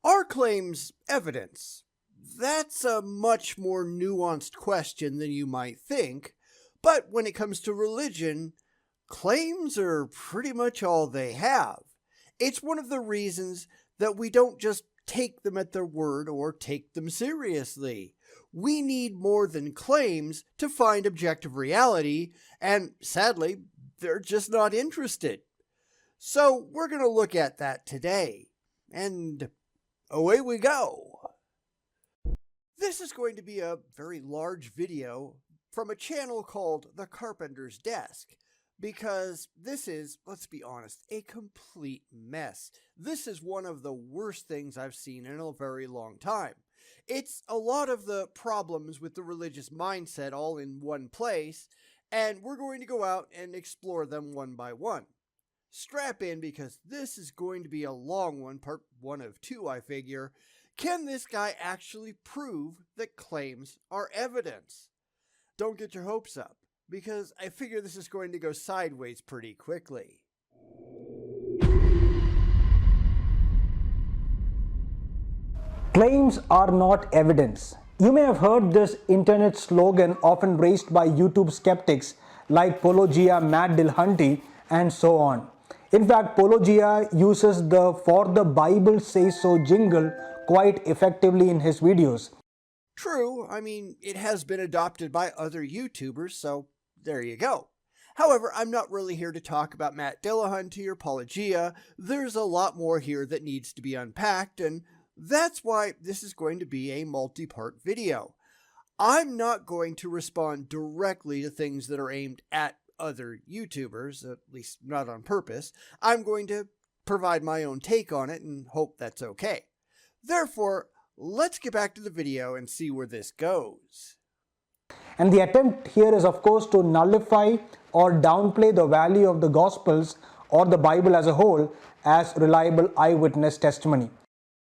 Are claims evidence? That's a much more nuanced question than you might think, but when it comes to religion, claims are pretty much all they have. It's one of the reasons that we don't just take them at their word or take them seriously. We need more than claims to find objective reality, and sadly, they're just not interested. So we're going to look at that today. And away we go. This is going to be a very large video from a channel called The Carpenter's Desk, because this is, let's be honest, a complete mess. This is one of the worst things I've seen in a very long time. It's a lot of the problems with the religious mindset all in one place, and we're going to go out and explore them one by one. Strap in because this is going to be a long one, part 1 of 2 I figure. Can this guy actually prove that claims are evidence? Don't get your hopes up, because I figure this is going to go sideways pretty quickly. Claims are not evidence. You may have heard this internet slogan often raised by YouTube skeptics like Pologia Matt Dillahunty and so on. In fact, Pologia uses the "For the Bible Says So" jingle quite effectively in his videos. True, I mean, it has been adopted by other YouTubers, so there you go. However, I'm not really here to talk about Matt Dillahunty or Pologia. There's a lot more here that needs to be unpacked, and that's why this is going to be a multi-part video. I'm not going to respond directly to things that are aimed at other YouTubers, at least not on purpose. I'm going to provide my own take on it and hope that's okay. Therefore, let's get back to the video and see where this goes. And the attempt here is, of course, to nullify or downplay the value of the Gospels or the Bible as a whole as reliable eyewitness testimony,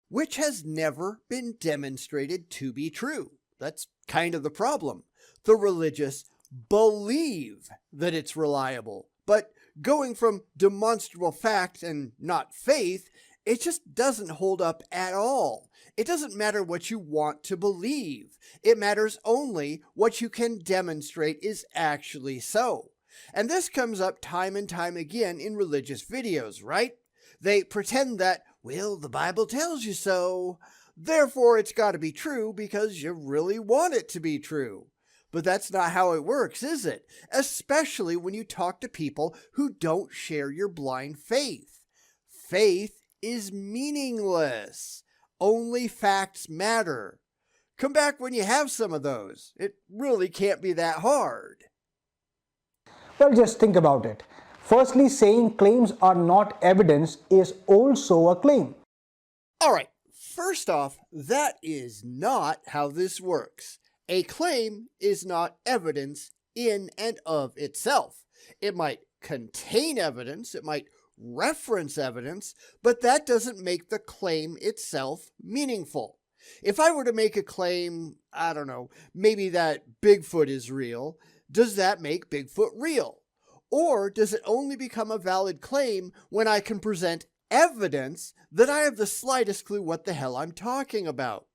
which has never been demonstrated to be true. That's kind of the problem. The religious believe that it's reliable, but going from demonstrable fact and not faith, it just doesn't hold up at all. It doesn't matter what you want to believe. It matters only what you can demonstrate is actually so. And this comes up time and time again in religious videos, right? They pretend that, well, the Bible tells you so, therefore it's got to be true because you really want it to be true. But that's not how it works, is it? Especially when you talk to people who don't share your blind faith. Faith is meaningless. Only facts matter. Come back when you have some of those. It really can't be that hard. Well, just think about it. Firstly, saying claims are not evidence is also a claim. All right, first off, that is not how this works. A claim is not evidence in and of itself. It might contain evidence, it might reference evidence, but that doesn't make the claim itself meaningful. If I were to make a claim, I don't know, maybe that Bigfoot is real, does that make Bigfoot real? Or does it only become a valid claim when I can present evidence that I have the slightest clue what the hell I'm talking about?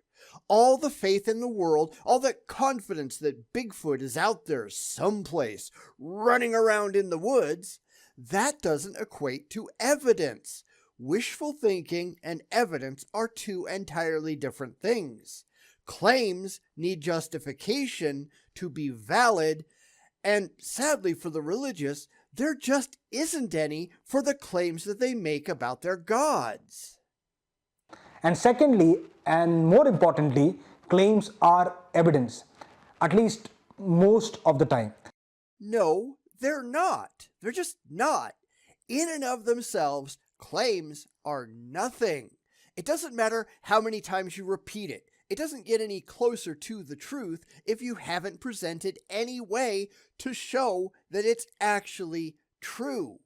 All the faith in the world, all the confidence that Bigfoot is out there someplace, running around in the woods, that doesn't equate to evidence. Wishful thinking and evidence are two entirely different things. Claims need justification to be valid, and sadly for the religious, there just isn't any for the claims that they make about their gods. And secondly, and more importantly, claims are evidence, at least most of the time. No, they're not. They're just not. In and of themselves, claims are nothing. It doesn't matter how many times you repeat it. It doesn't get any closer to the truth if you haven't presented any way to show that it's actually true.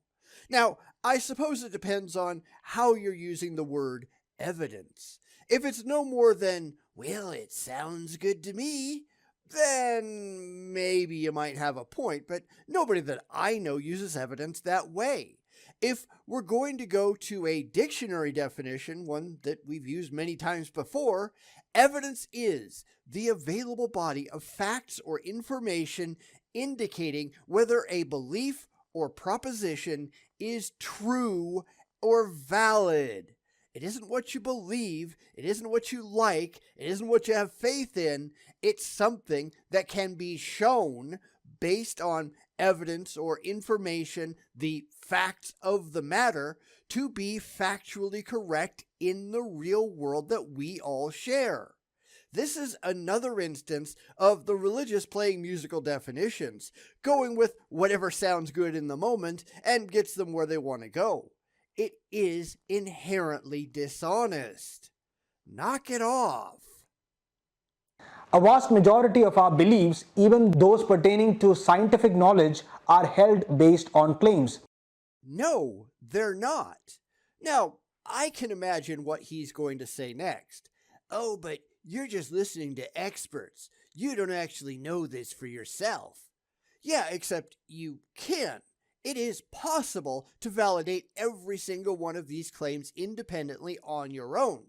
Now, I suppose it depends on how you're using the word evidence. If it's no more than, well, it sounds good to me, then maybe you might have a point, but nobody that I know uses evidence that way. If we're going to go to a dictionary definition, one that we've used many times before, evidence is the available body of facts or information indicating whether a belief or proposition is true or valid. It isn't what you believe, it isn't what you like, it isn't what you have faith in, it's something that can be shown based on evidence or information, the facts of the matter, to be factually correct in the real world that we all share. This is another instance of the religious playing musical definitions, going with whatever sounds good in the moment and gets them where they want to go. It is inherently dishonest. Knock it off. A vast majority of our beliefs, even those pertaining to scientific knowledge, are held based on claims. No, they're not. Now, I can imagine what he's going to say next. Oh, but you're just listening to experts. You don't actually know this for yourself. Yeah, except you can. It is possible to validate every single one of these claims independently on your own.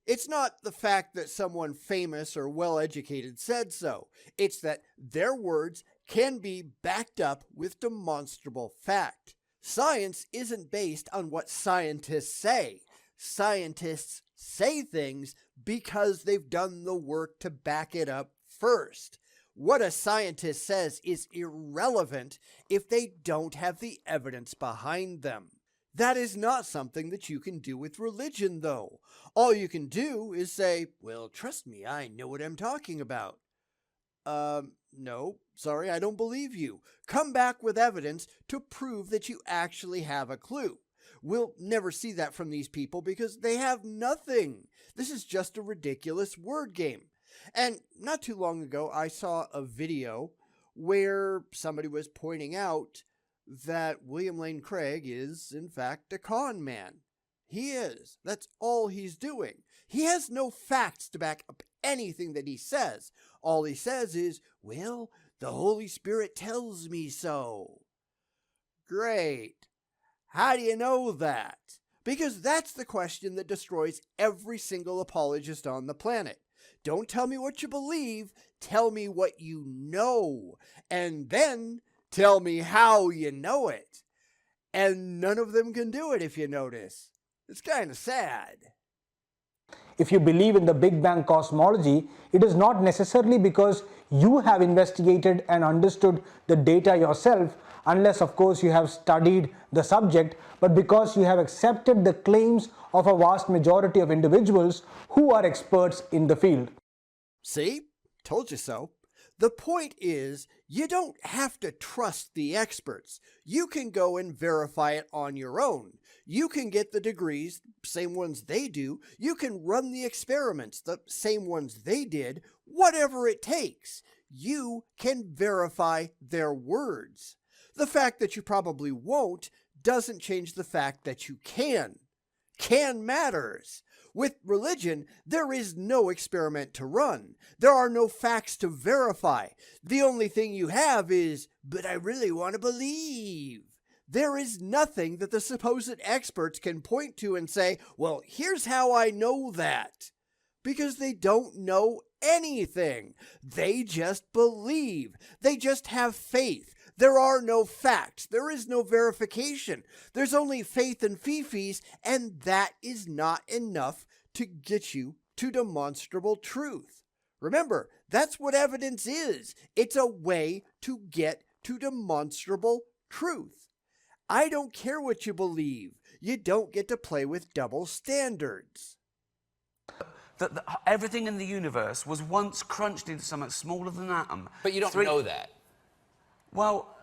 It's not the fact that someone famous or well-educated said so. It's that their words can be backed up with demonstrable fact. Science isn't based on what scientists say. Scientists say things because they've done the work to back it up first. What a scientist says is irrelevant if they don't have the evidence behind them. That is not something that you can do with religion, though. All you can do is say, well, trust me, I know what I'm talking about. No, sorry, I don't believe you. Come back with evidence to prove that you actually have a clue. We'll never see that from these people because they have nothing. This is just a ridiculous word game. And not too long ago, I saw a video where somebody was pointing out that William Lane Craig is, in fact, a con man. He is. That's all he's doing. He has no facts to back up anything that he says. All he says is, well, the Holy Spirit tells me so. Great. How do you know that? Because that's the question that destroys every single apologist on the planet. Don't tell me what you believe, tell me what you know, and then tell me how you know it. And none of them can do it if you notice. It's kind of sad. If you believe in the Big Bang cosmology, it is not necessarily because you have investigated and understood the data yourself, unless of course you have studied the subject, but because you have accepted the claims of a vast majority of individuals who are experts in the field. See? Told you so. The point is, you don't have to trust the experts. You can go and verify it on your own. You can get the degrees, same ones they do. You can run the experiments, the same ones they did. Whatever it takes, you can verify their words. The fact that you probably won't doesn't change the fact that you can. Can matters. With religion, there is no experiment to run. There are no facts to verify. The only thing you have is, but I really want to believe. There is nothing that the supposed experts can point to and say, well, here's how I know that. Because they don't know anything. They just believe. They just have faith. There are no facts. There is no verification. There's only faith and fifis, and that is not enough to get you to demonstrable truth. Remember, that's what evidence is. It's a way to get to demonstrable truth. I don't care what you believe. You don't get to play with double standards. That everything in the universe was once crunched into something smaller than an atom. But you don't know that. Well,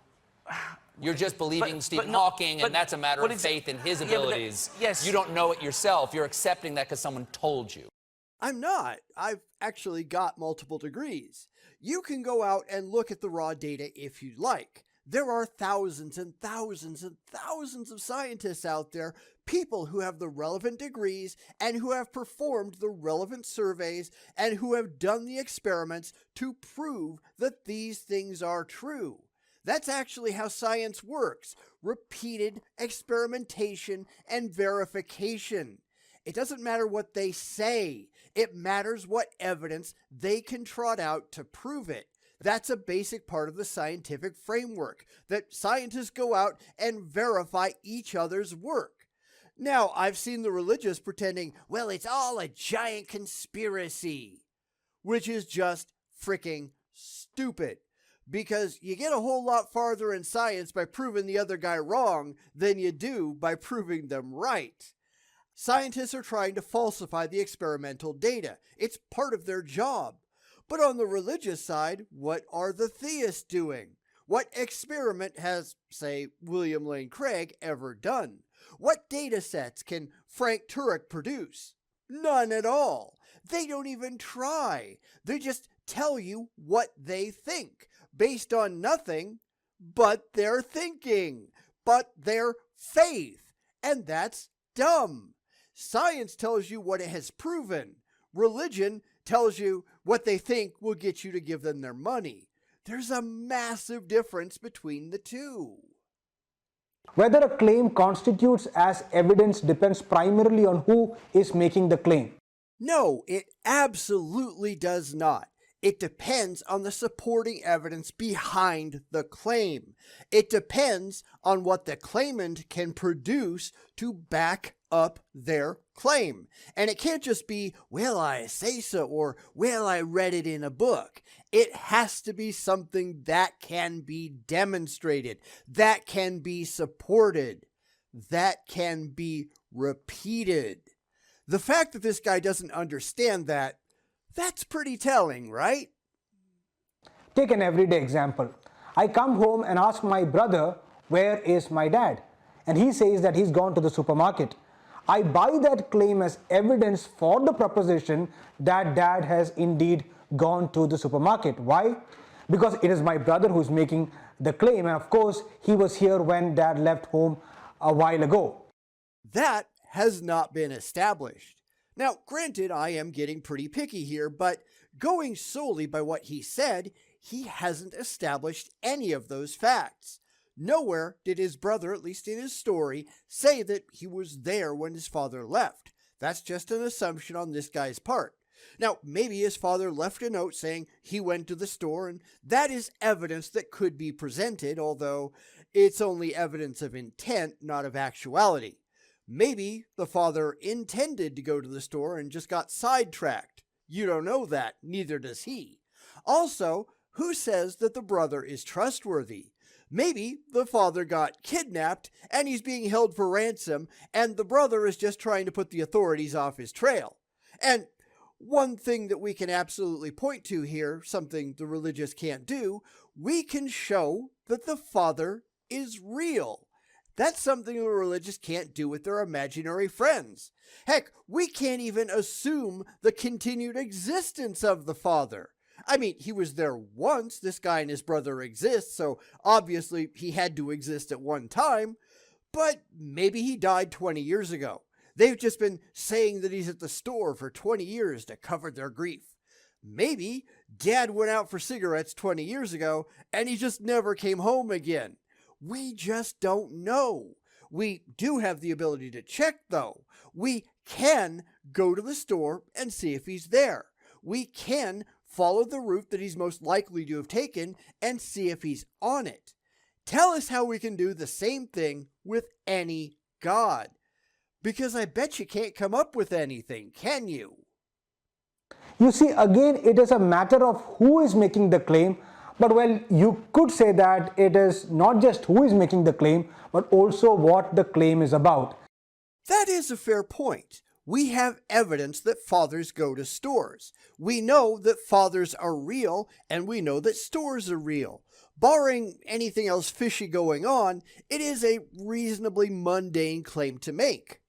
you're just believing Stephen Hawking, and that's a matter of faith in his abilities. Yes. You don't know it yourself. You're accepting that because someone told you. I'm not. I've actually got multiple degrees. You can go out and look at the raw data if you like. There are thousands and thousands and thousands of scientists out there, people who have the relevant degrees and who have performed the relevant surveys and who have done the experiments to prove that these things are true. That's actually how science works. Repeated experimentation and verification. It doesn't matter what they say. It matters what evidence they can trot out to prove it. That's a basic part of the scientific framework, that scientists go out and verify each other's work. Now, I've seen the religious pretending, well, it's all a giant conspiracy, which is just freaking stupid. Because you get a whole lot farther in science by proving the other guy wrong than you do by proving them right. Scientists are trying to falsify the experimental data. It's part of their job. But on the religious side, what are the theists doing? What experiment has, say, William Lane Craig ever done? What data sets can Frank Turek produce? None at all. They don't even try. They just tell you what they think, based on nothing but their thinking, but their faith. And that's dumb. Science tells you what it has proven. Religion tells you what they think will get you to give them their money. There's a massive difference between the two. Whether a claim constitutes as evidence depends primarily on who is making the claim. No, it absolutely does not. It depends on the supporting evidence behind the claim. It depends on what the claimant can produce to back up their claim. And it can't just be, well, I say so, or, well, I read it in a book. It has to be something that can be demonstrated, that can be supported, that can be repeated. The fact that this guy doesn't understand that, that's pretty telling, right? Take an everyday example. I come home and ask my brother, where is my dad? And he says that he's gone to the supermarket. I buy that claim as evidence for the proposition that dad has indeed gone to the supermarket. Why? Because it is my brother who's making the claim, and of course he was here when dad left home a while ago. That has not been established. Now, granted, I am getting pretty picky here, but going solely by what he said, he hasn't established any of those facts. Nowhere did his brother, at least in his story, say that he was there when his father left. That's just an assumption on this guy's part. Now, maybe his father left a note saying he went to the store, and that is evidence that could be presented, although it's only evidence of intent, not of actuality. Maybe the father intended to go to the store and just got sidetracked. You don't know that, neither does he. Also, who says that the brother is trustworthy? Maybe the father got kidnapped and he's being held for ransom, and the brother is just trying to put the authorities off his trail. And one thing that we can absolutely point to here, something the religious can't do, we can show that the father is real. That's something the religious can't do with their imaginary friends. Heck, we can't even assume the continued existence of the father. I mean, he was there once. This guy and his brother exist, so obviously he had to exist at one time. But maybe he died 20 years ago. They've just been saying that he's at the store for 20 years to cover their grief. Maybe Dad went out for cigarettes 20 years ago and he just never came home again. We just don't know. We do have the ability to check, though. We can go to the store and see if he's there. We can follow the route that he's most likely to have taken and see if he's on it. Tell us how we can do the same thing with any god. Because I bet you can't come up with anything, can you? You see, again, it is a matter of who is making the claim. But well, you could say that it is not just who is making the claim, but also what the claim is about. That is a fair point. We have evidence that fathers go to stores. We know that fathers are real, and we know that stores are real. Barring anything else fishy going on, it is a reasonably mundane claim to make.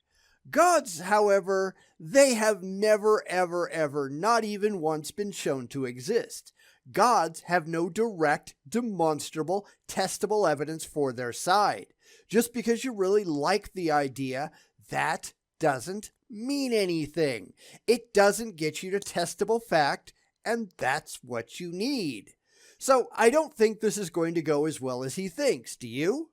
Gods, however, they have never, ever, not even once been shown to exist. Gods have no direct, demonstrable, testable evidence for their side. Just because you really like the idea, that doesn't mean anything. It doesn't get you to testable fact, and that's what you need. So I don't think this is going to go as well as he thinks, do you?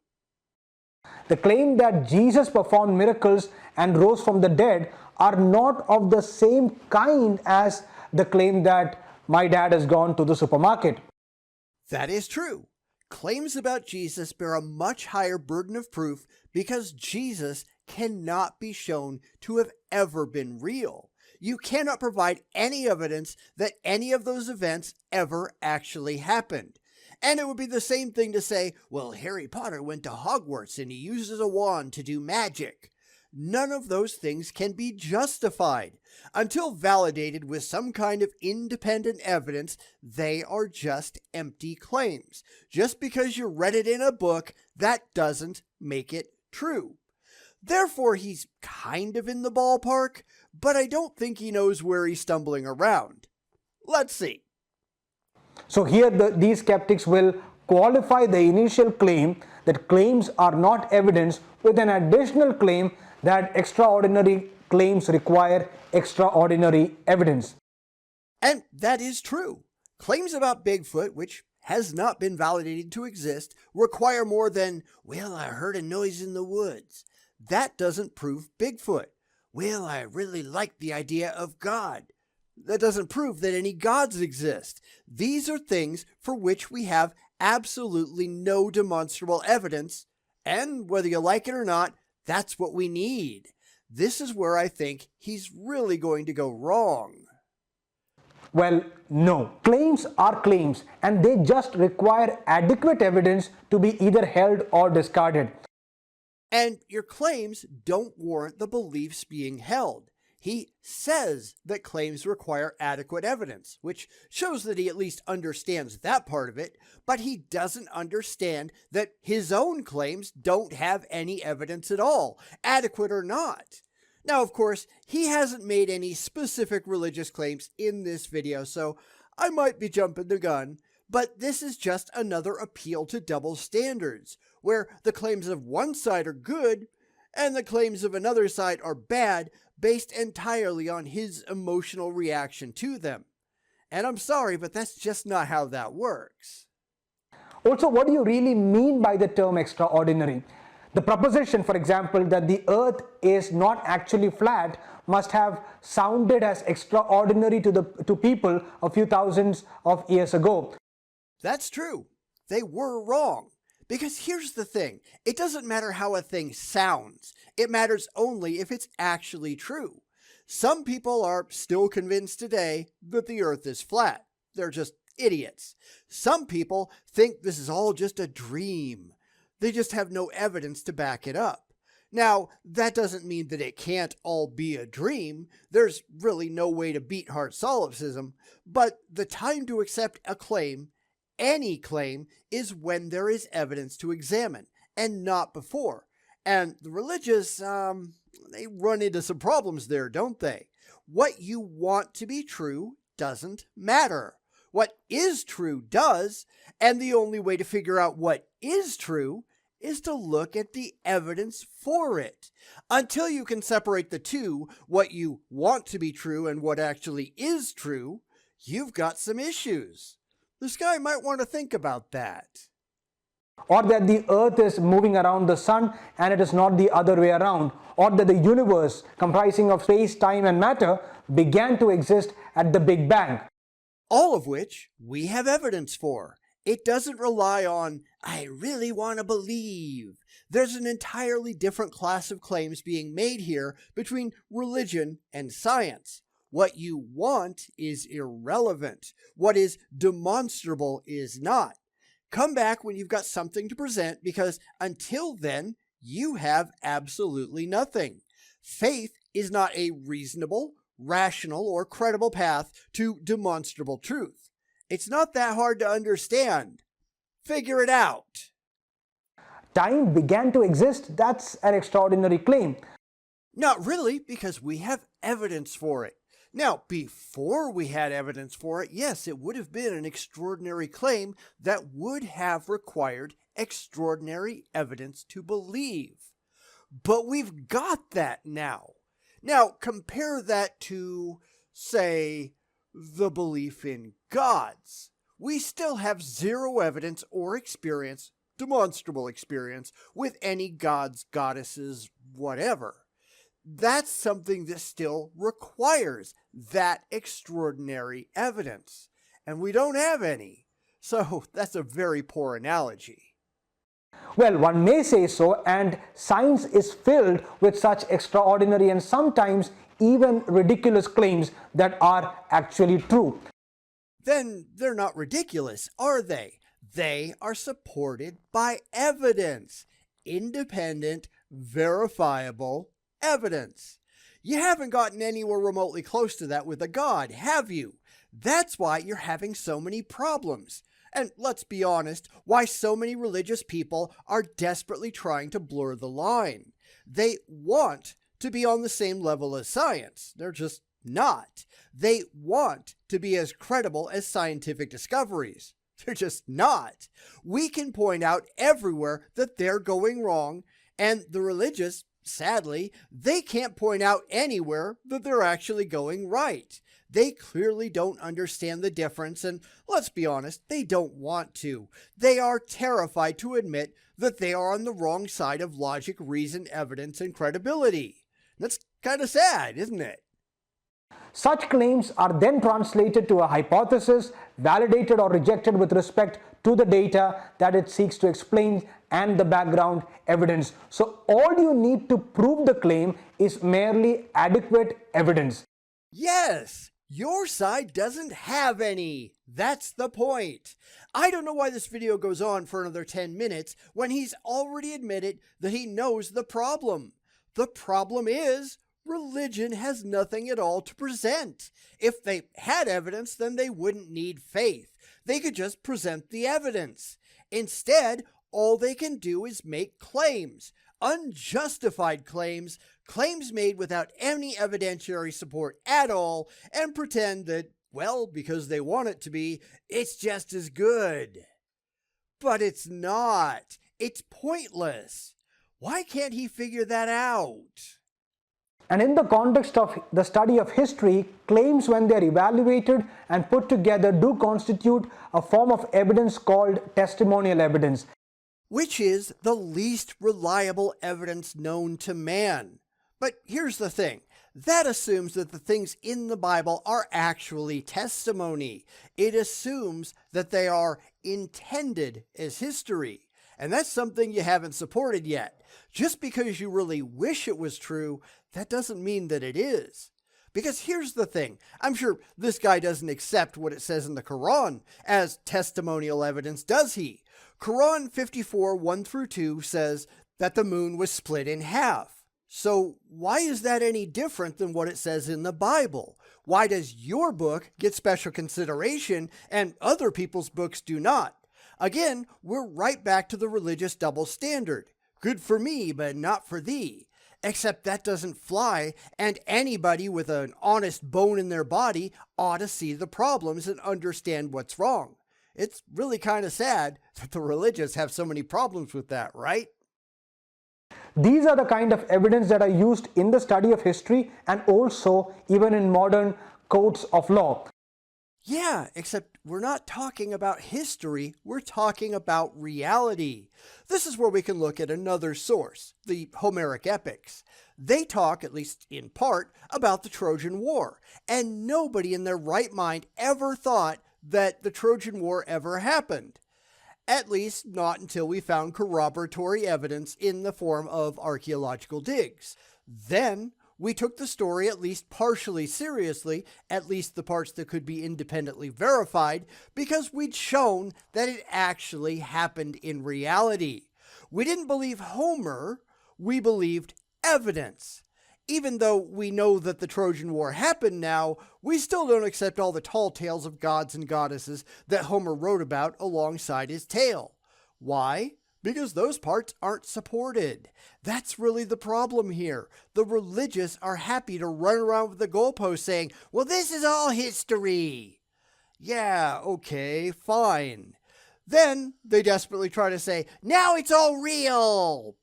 The claim that Jesus performed miracles and rose from the dead are not of the same kind as the claim that my dad has gone to the supermarket. That is true. Claims about Jesus bear a much higher burden of proof because Jesus cannot be shown to have ever been real. You cannot provide any evidence that any of those events ever actually happened. And it would be the same thing to say, well, Harry Potter went to Hogwarts and he uses a wand to do magic. None of those things can be justified. Until validated with some kind of independent evidence, they are just empty claims. Just because you read it in a book, that doesn't make it true. Therefore, he's kind of in the ballpark, but I don't think he knows where he's stumbling around. Let's see. So here these skeptics will qualify the initial claim that claims are not evidence with an additional claim that extraordinary claims require extraordinary evidence. And that is true. Claims about Bigfoot, which has not been validated to exist, require more than, well, I heard a noise in the woods. That doesn't prove Bigfoot. Well, I really like the idea of God. That doesn't prove that any gods exist. These are things for which we have absolutely no demonstrable evidence, and whether you like it or not, that's what we need. This is where I think he's really going to go wrong. Well, no. Claims are claims, and they just require adequate evidence to be either held or discarded. And your claims don't warrant the beliefs being held. He says that claims require adequate evidence, which shows that he at least understands that part of it, but he doesn't understand that his own claims don't have any evidence at all, adequate or not. Now, of course, he hasn't made any specific religious claims in this video, so I might be jumping the gun, but this is just another appeal to double standards, where the claims of one side are good and the claims of another side are bad, based entirely on his emotional reaction to them. And I'm sorry, but that's just not how that works. Also, what do you really mean by the term extraordinary? The proposition, for example, that the earth is not actually flat must have sounded as extraordinary to people a few thousands of years ago. That's true. They were wrong. Because here's the thing, it doesn't matter how a thing sounds. It matters only if it's actually true. Some people are still convinced today that the earth is flat. They're just idiots. Some people think this is all just a dream. They just have no evidence to back it up. Now, that doesn't mean that it can't all be a dream. There's really no way to beat heart solipsism, but the time to accept a claim, any claim, is when there is evidence to examine, and not before. And the religious, they run into some problems there, don't they? What you want to be true doesn't matter. What is true does, and the only way to figure out what is true is to look at the evidence for it. Until you can separate the two, what you want to be true and what actually is true, you've got some issues. This guy might want to think about that. Or that the earth is moving around the sun and it is not the other way around. Or that the universe, comprising of space, time and matter, began to exist at the Big Bang. All of which we have evidence for. It doesn't rely on, I really want to believe. There's an entirely different class of claims being made here between religion and science. What you want is irrelevant. What is demonstrable is not. Come back when you've got something to present, because until then, you have absolutely nothing. Faith is not a reasonable, rational, or credible path to demonstrable truth. It's not that hard to understand. Figure it out. Time began to exist, that's an extraordinary claim. Not really, because we have evidence for it. Now, before we had evidence for it, yes, it would have been an extraordinary claim that would have required extraordinary evidence to believe. But we've got that now. Now, compare that to, say, the belief in gods. we still have zero evidence or experience, demonstrable experience, with any gods, goddesses, whatever. That's something that still requires that extraordinary evidence. And we don't have any. So that's a very poor analogy. Well, one may say so, and science is filled with such extraordinary and sometimes even ridiculous claims that are actually true. Then they're not ridiculous, are they? They are supported by evidence. Independent, verifiable evidence. You haven't gotten anywhere remotely close to that with a god, have you? That's why you're having so many problems. And let's be honest, why so many religious people are desperately trying to blur the line. They want to be on the same level as science. They're just not. They want to be as credible as scientific discoveries. They're just not. We can point out everywhere that they're going wrong, and the religious, sadly, they can't point out anywhere that they're actually going right. They clearly don't understand the difference, and let's be honest, they don't want to. They are terrified to admit that they are on the wrong side of logic, reason, evidence, and credibility. That's kind of sad, isn't it? Such claims are then translated to a hypothesis, validated or rejected with respect to the data that it seeks to explain and the background evidence. So all you need to prove the claim is merely adequate evidence. Yes, your side doesn't have any. That's the point. I don't know why this video goes on for another 10 minutes when he's already admitted that he knows the problem. The problem is religion has nothing at all to present. If they had evidence, then they wouldn't need faith. They could just present the evidence. Instead, all they can do is make claims, unjustified claims, claims made without any evidentiary support at all, and pretend that, well, because they want it to be, it's just as good. But it's not. It's pointless. Why can't he figure that out? And in the context of the study of history, claims when they are evaluated and put together do constitute a form of evidence called testimonial evidence, which is the least reliable evidence known to man. But here's the thing. That assumes that the things in the Bible are actually testimony. It assumes that they are intended as history. And that's something you haven't supported yet. Just because you really wish it was true, that doesn't mean that it is. Because here's the thing. I'm sure this guy doesn't accept what it says in the Quran as testimonial evidence, does he? Quran 54, 1 through 2 says that the moon was split in half. So why is that any different than what it says in the Bible? Why does your book get special consideration and other people's books do not? Again, we're right back to the religious double standard. Good for me, but not for thee. Except that doesn't fly, and anybody with an honest bone in their body ought to see the problems and understand what's wrong. It's really kind of sad that the religious have so many problems with that, right? These are the kind of evidence that are used in the study of history and also even in modern courts of law. Yeah, except we're not talking about history, we're talking about reality. This is where we can look at another source, the Homeric epics. They talk, at least in part, about the Trojan War, and nobody in their right mind ever thought that the Trojan War ever happened. At least not until we found corroboratory evidence in the form of archaeological digs. Then we took the story at least partially seriously, at least the parts that could be independently verified, because we'd shown that it actually happened in reality. We didn't believe Homer, we believed evidence. Even though we know that the Trojan War happened now, we still don't accept all the tall tales of gods and goddesses that Homer wrote about alongside his tale. Why? Because those parts aren't supported. That's really the problem here. The religious are happy to run around with the goalpost saying, well, this is all history. Yeah, okay, fine. Then they desperately try to say, now it's all real.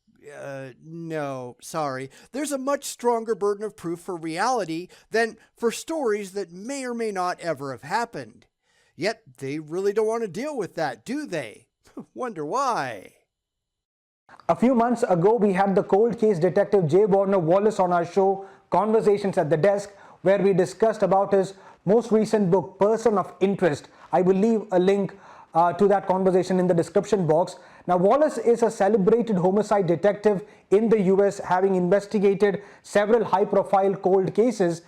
No, sorry. There's a much stronger burden of proof for reality than for stories that may or may not ever have happened. Yet they really don't want to deal with that, do they? Wonder why. A few months ago, we had the cold case detective J. Warner Wallace on our show, Conversations at the Desk, where we discussed about his most recent book, Person of Interest. I will leave a link to that conversation in the description box. Now, Wallace is a celebrated homicide detective in the US, having investigated several high-profile cold cases.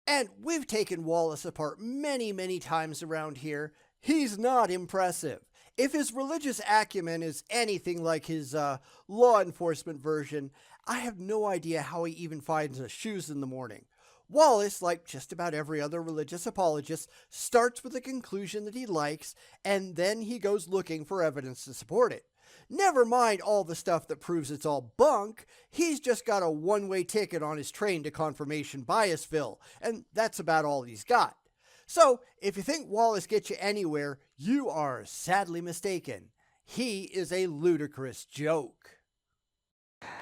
And we've taken Wallace apart many, many times around here. He's not impressive. If his religious acumen is anything like his law enforcement version, I have no idea how he even finds his shoes in the morning. Wallace, like just about every other religious apologist, starts with a conclusion that he likes, and then he goes looking for evidence to support it. Never mind all the stuff that proves it's all bunk, he's just got a one-way ticket on his train to confirmation biasville, and that's about all he's got. So, if you think Wallace gets you anywhere, you are sadly mistaken. He is a ludicrous joke.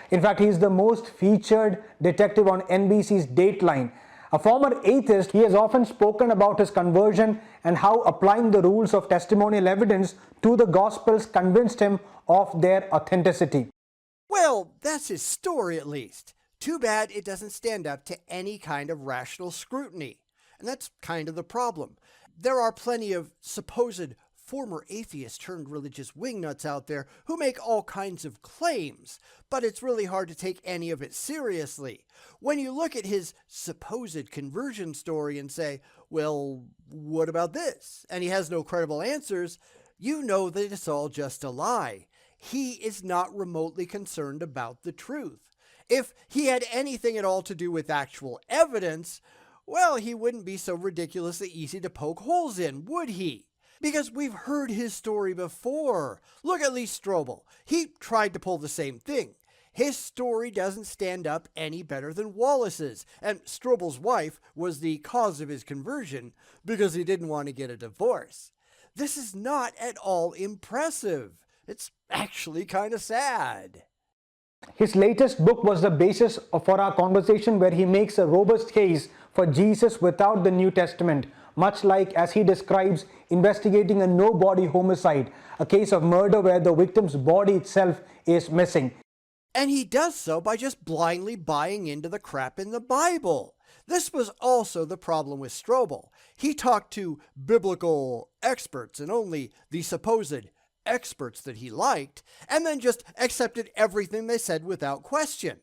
In fact, he is the most featured detective on NBC's Dateline. A former atheist, he has often spoken about his conversion and how applying the rules of testimonial evidence to the Gospels convinced him of their authenticity. Well, that's his story at least. Too bad it doesn't stand up to any kind of rational scrutiny. And that's kind of the problem. There are plenty of supposed former atheists turned religious wingnuts out there who make all kinds of claims, but it's really hard to take any of it seriously. When you look at his supposed conversion story and say, well, what about this? And he has no credible answers, you know that it's all just a lie. He is not remotely concerned about the truth. If he had anything at all to do with actual evidence, well, he wouldn't be so ridiculously easy to poke holes in, would he? Because we've heard his story before. Look at Lee Strobel. He tried to pull the same thing. His story doesn't stand up any better than Wallace's, and Strobel's wife was the cause of his conversion because he didn't want to get a divorce. This is not at all impressive. It's actually kind of sad. His latest book was the basis for our conversation, where he makes a robust case for Jesus without the New Testament, much like as he describes investigating a no-body homicide, a case of murder where the victim's body itself is missing. And he does so by just blindly buying into the crap in the Bible. This was also the problem with Strobel. He talked to biblical experts and only the supposed experts that he liked, and then just accepted everything they said without question.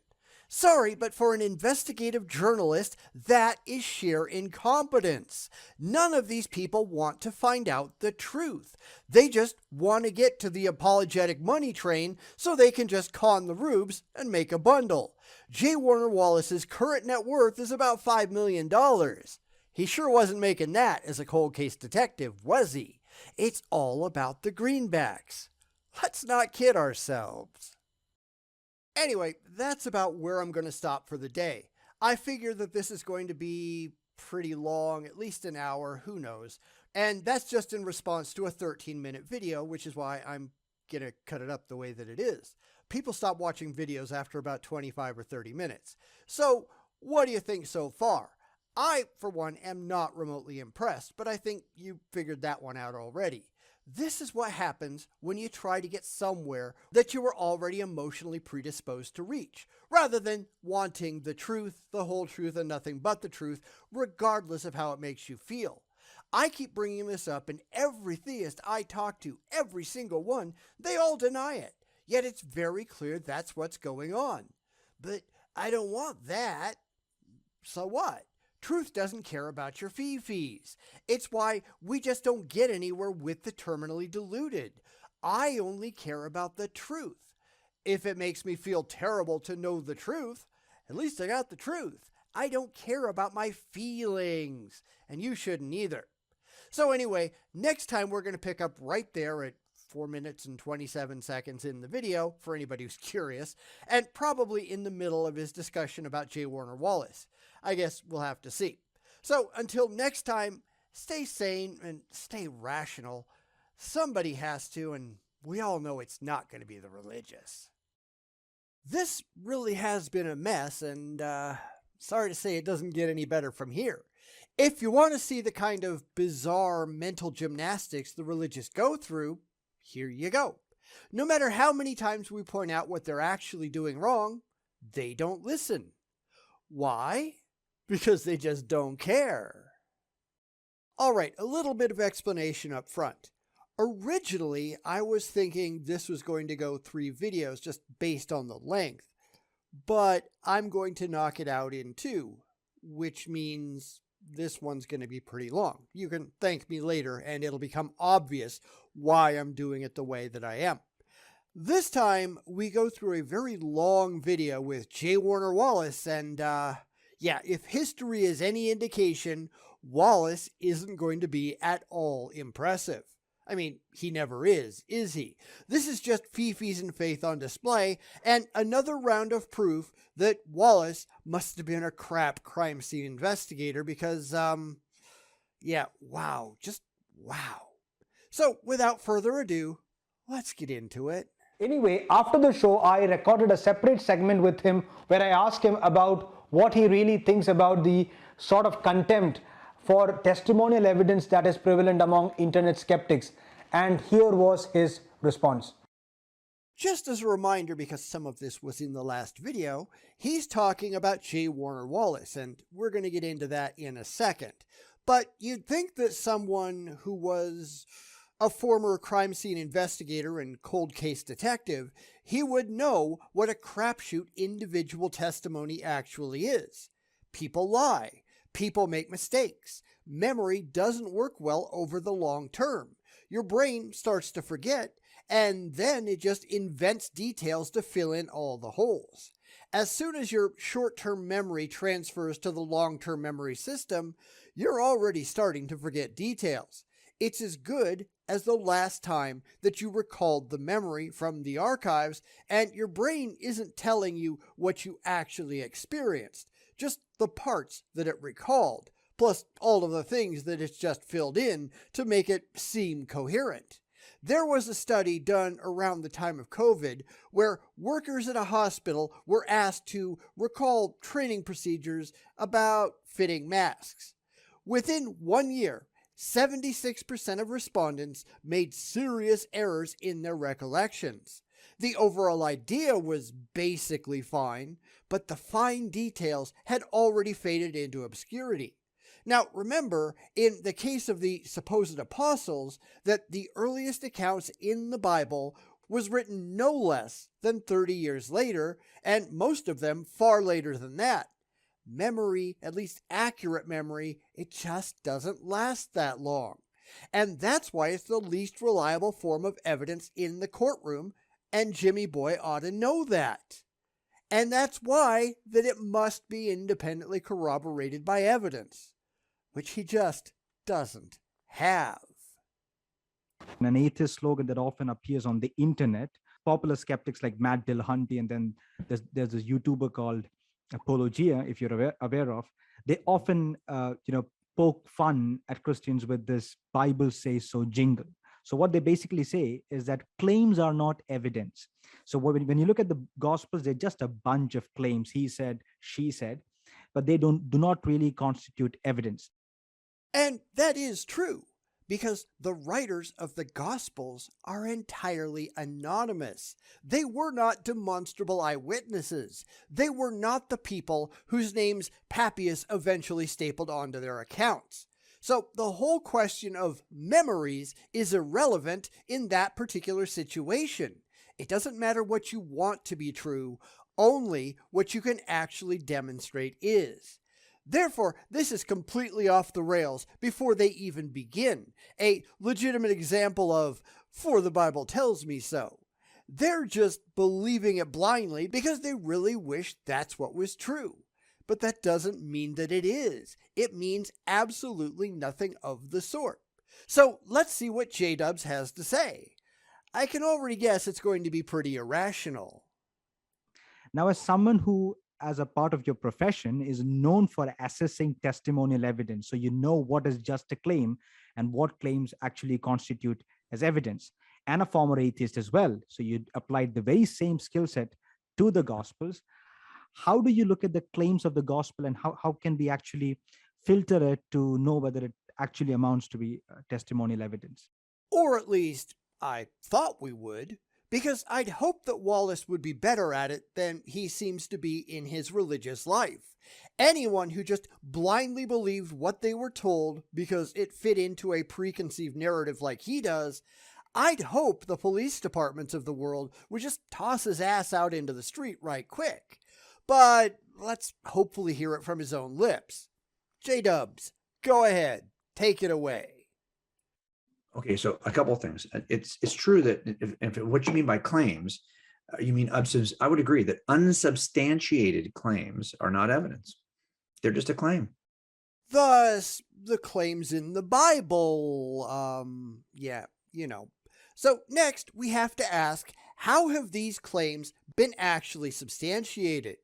Sorry, but for an investigative journalist, that is sheer incompetence. None of these people want to find out the truth. They just want to get to the apologetic money train so they can just con the rubes and make a bundle. J. Warner Wallace's current net worth is about $5 million. He sure wasn't making that as a cold case detective, was he? It's all about the greenbacks. Let's not kid ourselves. Anyway, that's about where I'm going to stop for the day. I figure that this is going to be pretty long, at least an hour, who knows. And that's just in response to a 13-minute video, which is why I'm going to cut it up the way that it is. People stop watching videos after about 25 or 30 minutes. So, what do you think so far? I, for one, am not remotely impressed, but I think you figured that one out already. This is what happens when you try to get somewhere that you were already emotionally predisposed to reach, rather than wanting the truth, the whole truth, and nothing but the truth, regardless of how it makes you feel. I keep bringing this up, and every theist I talk to, every single one, they all deny it. Yet it's very clear that's what's going on. But I don't want that. So what? Truth doesn't care about your fees. It's why we just don't get anywhere with the terminally deluded. I only care about the truth. If it makes me feel terrible to know the truth, at least I got the truth. I don't care about my feelings, and you shouldn't either. So anyway, next time we're going to pick up right there at 4 minutes and 27 seconds in the video, for anybody who's curious, and probably in the middle of his discussion about J. Warner Wallace. I guess we'll have to see. So until next time, stay sane and stay rational. Somebody has to, and we all know it's not going to be the religious. This really has been a mess, and sorry to say it doesn't get any better from here. If you want to see the kind of bizarre mental gymnastics the religious go through, here you go. No matter how many times we point out what they're actually doing wrong, they don't listen. Why? Because they just don't care. All right, a little bit of explanation up front. Originally, I was thinking this was going to go 3 videos just based on the length, but I'm going to knock it out in 2, which means this one's going to be pretty long. You can thank me later and it'll become obvious why I'm doing it the way that I am. This time, we go through a very long video with J. Warner Wallace, and yeah, if history is any indication, Wallace isn't going to be at all impressive. I mean, he never is he? This is just fifis and faith on display, and another round of proof that Wallace must have been a crap crime scene investigator because, yeah, wow, just wow. So, without further ado, let's get into it. Anyway, after the show, I recorded a separate segment with him where I asked him about what he really thinks about the sort of contempt for testimonial evidence that is prevalent among internet skeptics. And here was his response. Just as a reminder, because some of this was in the last video, he's talking about J. Warner Wallace, and we're going to get into that in a second. But you'd think that someone who was a former crime scene investigator and cold case detective, he would know what a crapshoot individual testimony actually is. People lie. People make mistakes. Memory doesn't work well over the long term. Your brain starts to forget, and then it just invents details to fill in all the holes. As soon as your short-term memory transfers to the long-term memory system, you're already starting to forget details. It's as good as the last time that you recalled the memory from the archives, and your brain isn't telling you what you actually experienced, just the parts that it recalled, plus all of the things that it's just filled in to make it seem coherent. There was a study done around the time of COVID where workers at a hospital were asked to recall training procedures about fitting masks. Within 1 year, 76% of respondents made serious errors in their recollections. The overall idea was basically fine, but the fine details had already faded into obscurity. Now, remember, in the case of the supposed apostles, that the earliest accounts in the Bible was written no less than 30 years later, and most of them far later than that. Memory, at least accurate memory, it just doesn't last that long. And that's why it's the least reliable form of evidence in the courtroom, and Jimmy Boy ought to know that. And that's why that it must be independently corroborated by evidence, which he just doesn't have. An atheist slogan that often appears on the internet, popular skeptics like Matt Dillahunty, and then there's this YouTuber called Apologia, if you're aware of, they often poke fun at Christians with this Bible says so jingle. So what they basically say is that claims are not evidence. So when you look at the Gospels, they're just a bunch of claims, he said, she said, but they do not really constitute evidence. And that is true, because the writers of the Gospels are entirely anonymous. They were not demonstrable eyewitnesses. They were not the people whose names Papias eventually stapled onto their accounts. So the whole question of memories is irrelevant in that particular situation. It doesn't matter what you want to be true, only what you can actually demonstrate is. Therefore, this is completely off the rails before they even begin. A legitimate example of, for the Bible tells me so. They're just believing it blindly because they really wish that's what was true. But that doesn't mean that it is. It means absolutely nothing of the sort. So let's see what J-Dubs has to say. I can already guess it's going to be pretty irrational. Now, as someone who, as a part of your profession, is known for assessing testimonial evidence, so you know what is just a claim and what claims actually constitute as evidence, and a former atheist as well, so you applied the very same skill set to the Gospels. How do you look at the claims of the Gospel, and how can we actually filter it to know whether it actually amounts to be testimonial evidence. Or at least I thought we would, because I'd hoped that Wallace would be better at it than he seems to be in his religious life. Anyone who just blindly believed what they were told because it fit into a preconceived narrative like he does, I'd hope the police departments of the world would just toss his ass out into the street right quick. But let's hopefully hear it from his own lips. J-Dubs, go ahead, take it away. Okay, so a couple of things. It's true that if what you mean by claims, you mean I would agree that unsubstantiated claims are not evidence. They're just a claim. Thus, the claims in the Bible, So next, we have to ask, how have these claims been actually substantiated?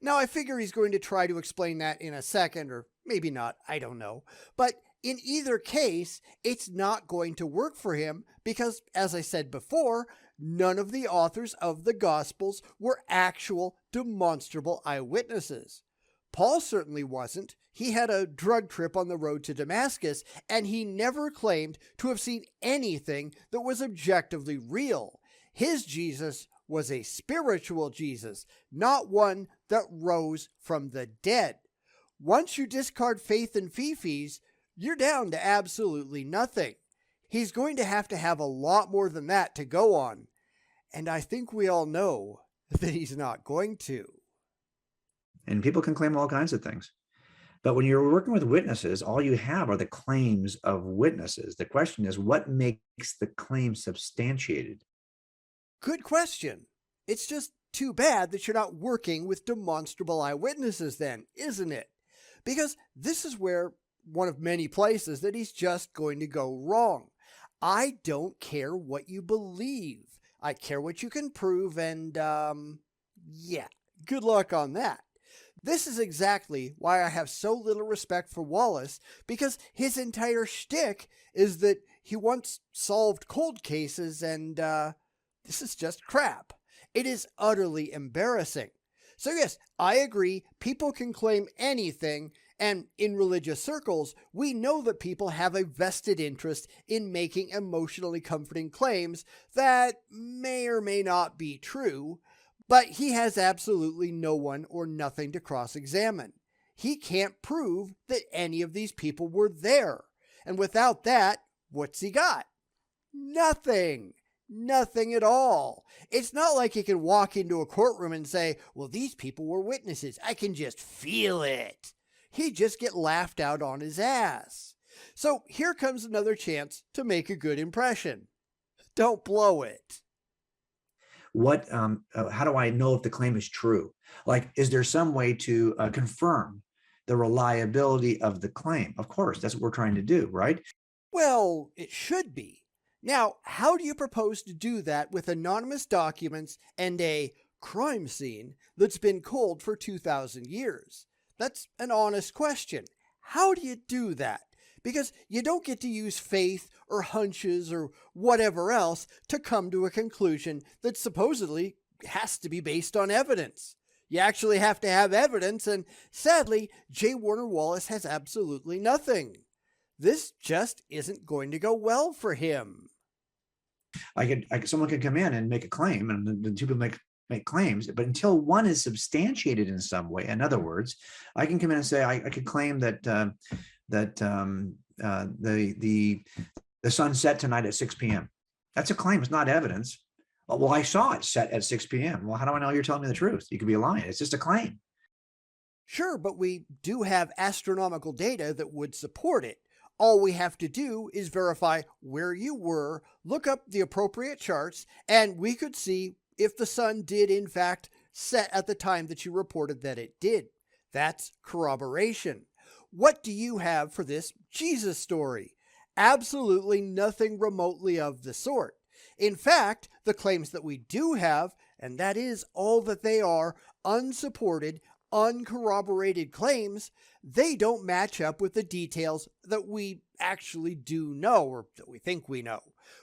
Now, I figure he's going to try to explain that in a second, or maybe not, I don't know. But in either case, it's not going to work for him because, as I said before, none of the authors of the Gospels were actual demonstrable eyewitnesses. Paul certainly wasn't. He had a drug trip on the road to Damascus, and he never claimed to have seen anything that was objectively real. His Jesus was a spiritual Jesus, not one that rose from the dead. Once you discard faith and fifis, you're down to absolutely nothing. He's going to have a lot more than that to go on. And I think we all know that he's not going to. And people can claim all kinds of things. But when you're working with witnesses, all you have are the claims of witnesses. The question is, what makes the claim substantiated? Good question. It's just too bad that you're not working with demonstrable eyewitnesses then, isn't it? Because this is where one of many places that he's just going to go wrong. I don't care what you believe. I care what you can prove, and good luck on that. This is exactly why I have so little respect for Wallace, because his entire shtick is that he once solved cold cases, and this is just crap. It is utterly embarrassing. So yes, I agree, people can claim anything, and in religious circles, we know that people have a vested interest in making emotionally comforting claims that may or may not be true, but he has absolutely no one or nothing to cross-examine. He can't prove that any of these people were there, and without that, what's he got? Nothing. Nothing at all. It's not like he can walk into a courtroom and say, well, these people were witnesses. I can just feel it. He'd just get laughed out on his ass. So here comes another chance to make a good impression. Don't blow it. How do I know if the claim is true? Like, is there some way to confirm the reliability of the claim? Of course, that's what we're trying to do, right? Well, it should be. Now, how do you propose to do that with anonymous documents and a crime scene that's been cold for 2,000 years? That's an honest question. How do you do that? Because you don't get to use faith or hunches or whatever else to come to a conclusion that supposedly has to be based on evidence. You actually have to have evidence, and sadly, J. Warner Wallace has absolutely nothing. This just isn't going to go well for him. Someone could come in and make a claim, and the two people make claims, but until one is substantiated in some way, in other words, I can come in and say I could claim that the sun set tonight at 6 p.m. That's a claim. It's not evidence. Well, I saw it set at 6 p.m. Well, how do I know you're telling me the truth? You could be lying. It's just a claim. Sure, but we do have astronomical data that would support it. All we have to do is verify where you were, look up the appropriate charts, and we could see if the sun did in fact set at the time that you reported that it did. That's corroboration. What do you have for this Jesus story? Absolutely nothing remotely of the sort. In fact, the claims that we do have, and that is all that they are, unsupported, uncorroborated claims, they don't match up with the details that we actually do know, or that we think we know.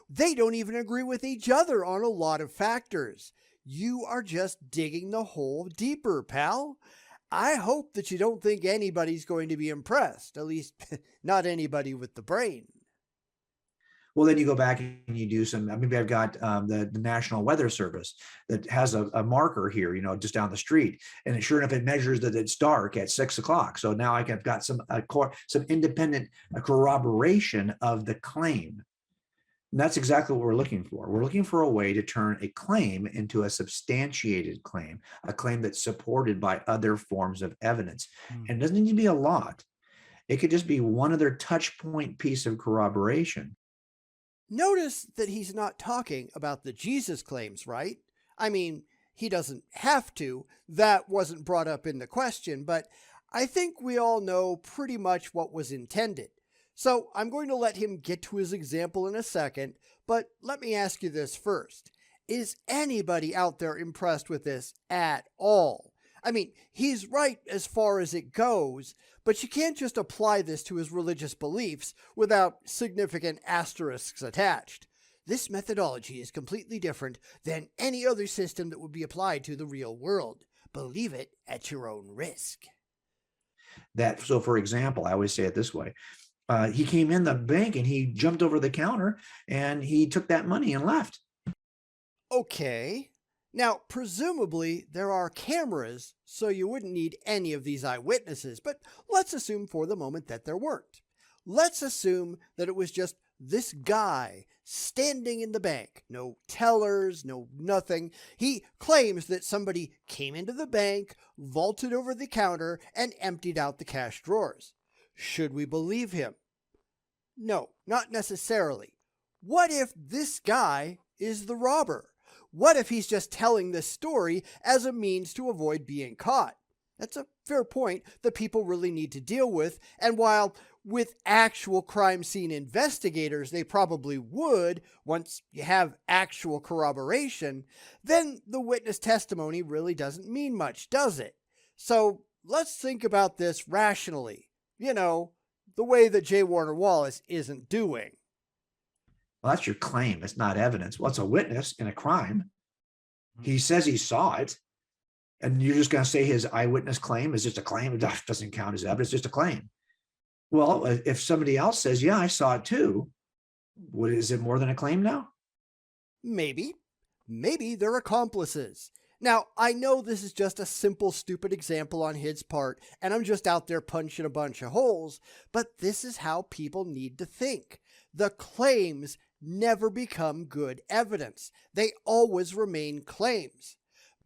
They don't even agree with each other on a lot of factors. You are just digging the hole deeper, pal. I hope that you don't think anybody's going to be impressed, at least not anybody with the brain. Well, then you go back and you do some, maybe I've got the National Weather Service that has a marker here, just down the street. And sure enough, it measures that it's dark at 6 o'clock. So now I've got some independent corroboration of the claim. And that's exactly what we're looking for. We're looking for a way to turn a claim into a substantiated claim, a claim that's supported by other forms of evidence. And it doesn't need to be a lot. It could just be one other touch point piece of corroboration. Notice that he's not talking about the Jesus claims, right? I mean, he doesn't have to. That wasn't brought up in the question, but I think we all know pretty much what was intended. So I'm going to let him get to his example in a second, but let me ask you this first. Is anybody out there impressed with this at all? I mean, he's right as far as it goes, but you can't just apply this to his religious beliefs without significant asterisks attached. This methodology is completely different than any other system that would be applied to the real world. Believe it at your own risk. So for example, I always say it this way. He came in the bank and he jumped over the counter and he took that money and left. Okay. Now, presumably, there are cameras, so you wouldn't need any of these eyewitnesses, but let's assume for the moment that there weren't. Let's assume that it was just this guy standing in the bank. No tellers, no nothing. He claims that somebody came into the bank, vaulted over the counter, and emptied out the cash drawers. Should we believe him? No, not necessarily. What if this guy is the robber? What if he's just telling this story as a means to avoid being caught? That's a fair point that people really need to deal with, and while with actual crime scene investigators they probably would once you have actual corroboration, then the witness testimony really doesn't mean much, does it? So let's think about this rationally. The way that J. Warner Wallace isn't doing. Well, that's your claim. It's not evidence. Well, it's a witness in a crime. He says he saw it. And you're just going to say his eyewitness claim is just a claim. It doesn't count as evidence, just a claim. Well, if somebody else says, yeah, I saw it too, is it more than a claim now? Maybe. Maybe they're accomplices. Now, I know this is just a simple, stupid example on his part, and I'm just out there punching a bunch of holes, but this is how people need to think. The claims never become good evidence. They always remain claims.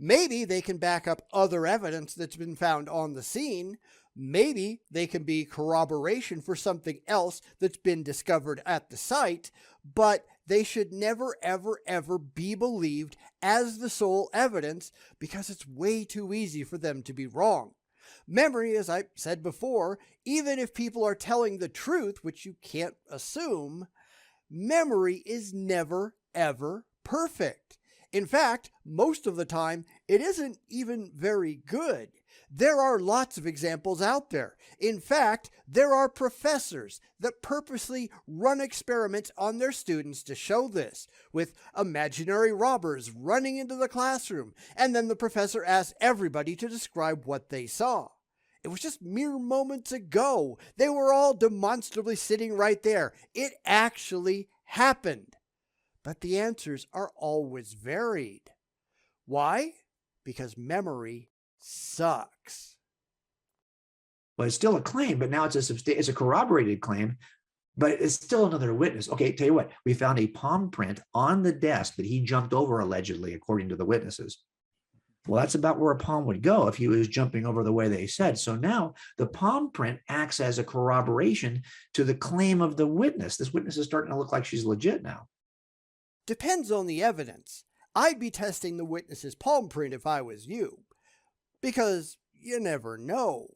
Maybe they can back up other evidence that's been found on the scene. Maybe they can be corroboration for something else that's been discovered at the site, but they should never, ever, ever be believed as the sole evidence because it's way too easy for them to be wrong. Memory, as I said before, even if people are telling the truth, which you can't assume, memory is never, ever perfect. In fact, most of the time, it isn't even very good. There are lots of examples out there. In fact, there are professors that purposely run experiments on their students to show this, with imaginary robbers running into the classroom, and then the professor asks everybody to describe what they saw. It was just mere moments ago. They were all demonstrably sitting right there. It actually happened. But the answers are always varied. Why? Because memory sucks. Well, it's still a claim, but now it's a corroborated claim, but it's still another witness. Okay, tell you what, we found a palm print on the desk that he jumped over allegedly, according to the witnesses. Well, that's about where a palm would go if he was jumping over the way they said. So now the palm print acts as a corroboration to the claim of the witness. This witness is starting to look like she's legit now. Depends on the evidence. I'd be testing the witness's palm print if I was you, because you never know.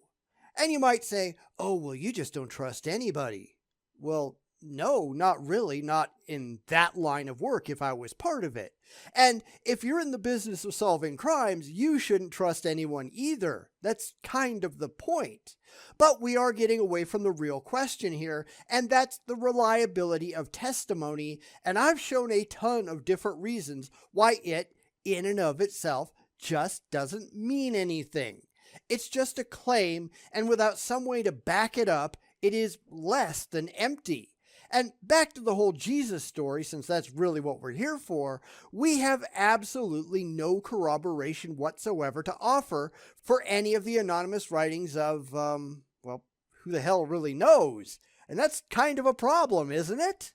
And you might say, oh, well, you just don't trust anybody. Well, no, not really, not in that line of work if I was part of it. And if you're in the business of solving crimes, you shouldn't trust anyone either. That's kind of the point. But we are getting away from the real question here, and that's the reliability of testimony, and I've shown a ton of different reasons why it, in and of itself, just doesn't mean anything. It's just a claim, and without some way to back it up, it is less than empty. And back to the whole Jesus story, since that's really what we're here for, we have absolutely no corroboration whatsoever to offer for any of the anonymous writings of, well, who the hell really knows? And that's kind of a problem, isn't it?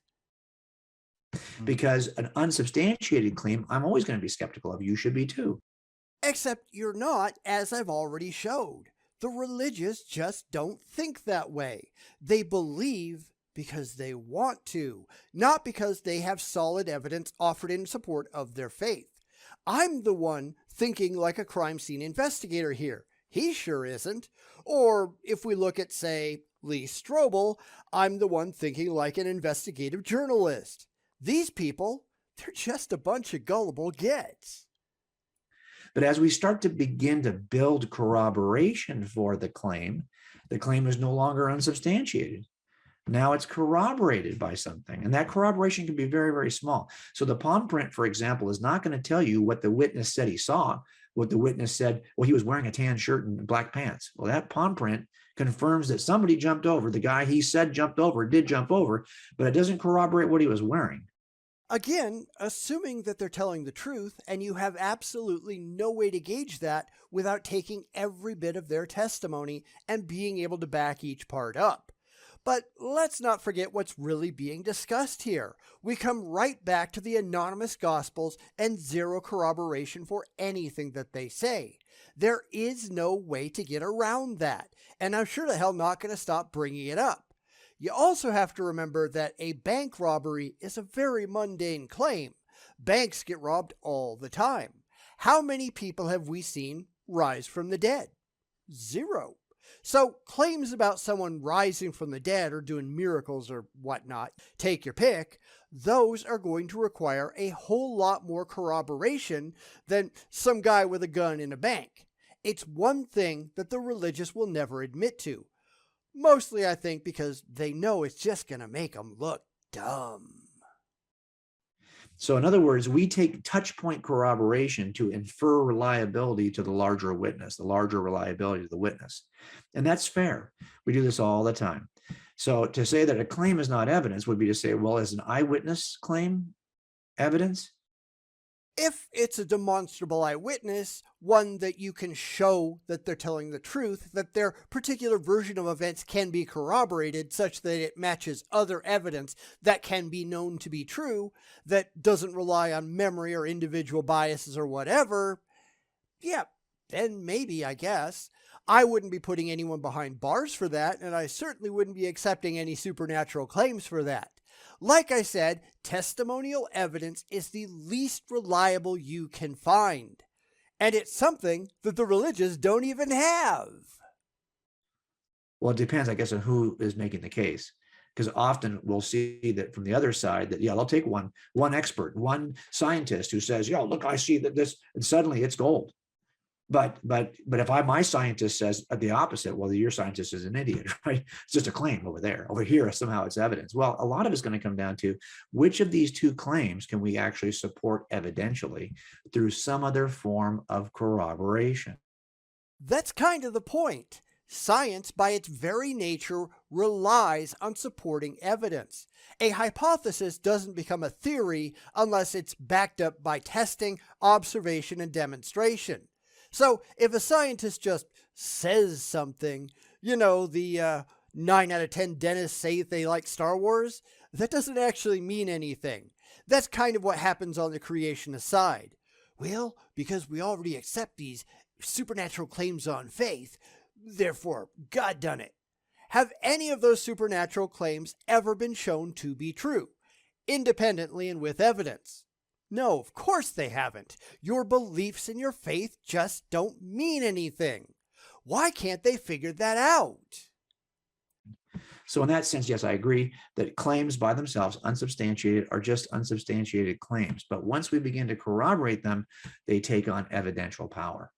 Because an unsubstantiated claim, I'm always going to be skeptical of. You should be too. Except you're not, as I've already showed. The religious just don't think that way. They believe because they want to, not because they have solid evidence offered in support of their faith. I'm the one thinking like a crime scene investigator here. He sure isn't. Or if we look at, say, Lee Strobel, I'm the one thinking like an investigative journalist. These people, they're just a bunch of gullible gets. But as we start to begin to build corroboration for the claim is no longer unsubstantiated. Now it's corroborated by something, and that corroboration can be very, very small. So the palm print, for example, is not going to tell you what the witness said he saw. What the witness said, well, he was wearing a tan shirt and black pants. Well, that palm print confirms that somebody jumped over. The guy he said jumped over did jump over, but it doesn't corroborate what he was wearing. Again, assuming that they're telling the truth, and you have absolutely no way to gauge that without taking every bit of their testimony and being able to back each part up. But let's not forget what's really being discussed here. We come right back to the anonymous gospels and zero corroboration for anything that they say. There is no way to get around that, and I'm sure the hell not going to stop bringing it up. You also have to remember that a bank robbery is a very mundane claim. Banks get robbed all the time. How many people have we seen rise from the dead? Zero. So claims about someone rising from the dead or doing miracles or whatnot, take your pick, those are going to require a whole lot more corroboration than some guy with a gun in a bank. It's one thing that the religious will never admit to. Mostly, I think, because they know it's just going to make them look dumb. So in other words, we take touch point corroboration to infer reliability to the larger witness, the larger reliability to the witness. And that's fair. We do this all the time. So to say that a claim is not evidence would be to say, well, is an eyewitness claim evidence? If it's a demonstrable eyewitness, one that you can show that they're telling the truth, that their particular version of events can be corroborated such that it matches other evidence that can be known to be true, that doesn't rely on memory or individual biases or whatever, yeah, then maybe, I guess. I wouldn't be putting anyone behind bars for that, and I certainly wouldn't be accepting any supernatural claims for that. Like I said, testimonial evidence is the least reliable you can find. And it's something that the religious don't even have. Well, it depends, I guess, on who is making the case. Because often we'll see that from the other side that, yeah, they'll take one expert, one scientist who says, yeah, look, I see that this, and suddenly it's gold. But if my scientist says the opposite, well, your scientist is an idiot, right? It's just a claim over there. Over here, somehow it's evidence. Well, a lot of it's going to come down to which of these two claims can we actually support evidentially through some other form of corroboration. That's kind of the point. Science, by its very nature, relies on supporting evidence. A hypothesis doesn't become a theory unless it's backed up by testing, observation, and demonstration. So if a scientist just says something, the 9 out of 10 dentists say they like Star Wars, that doesn't actually mean anything. That's kind of what happens on the creationist side. Well, because we already accept these supernatural claims on faith, therefore God done it. Have any of those supernatural claims ever been shown to be true, independently and with evidence? No, of course they haven't. Your beliefs and your faith just don't mean anything. Why can't they figure that out? So in that sense, yes, I agree that claims by themselves, unsubstantiated, are just unsubstantiated claims. But once we begin to corroborate them, they take on evidential power.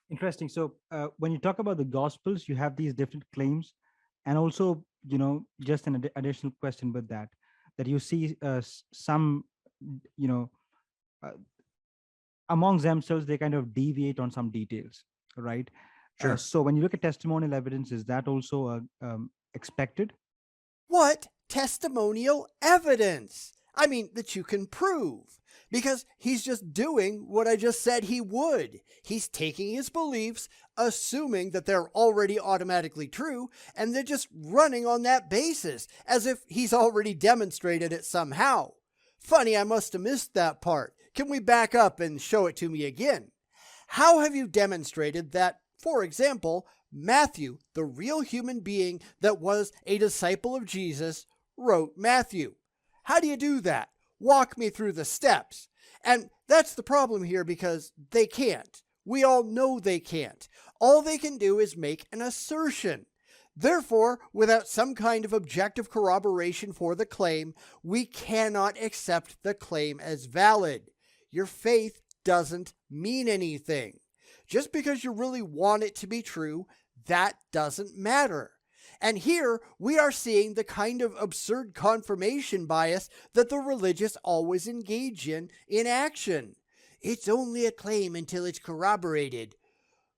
Interesting. So when you talk about the Gospels, you have these different claims. And also, just an additional question with that you see some amongst themselves, they kind of deviate on some details. right? Sure. So when you look at testimonial evidence, is that also expected? What testimonial evidence? I mean, that you can prove. Because he's just doing what I just said he would. He's taking his beliefs, assuming that they're already automatically true, and they're just running on that basis, as if he's already demonstrated it somehow. Funny, I must have missed that part. Can we back up and show it to me again? How have you demonstrated that, for example, Matthew, the real human being that was a disciple of Jesus, wrote Matthew? How do you do that? Walk me through the steps. And that's the problem here, because they can't. We all know they can't. All they can do is make an assertion. Therefore, without some kind of objective corroboration for the claim, we cannot accept the claim as valid. Your faith doesn't mean anything. Just because you really want it to be true, that doesn't matter. And here we are seeing the kind of absurd confirmation bias that the religious always engage in action. It's only a claim until it's corroborated.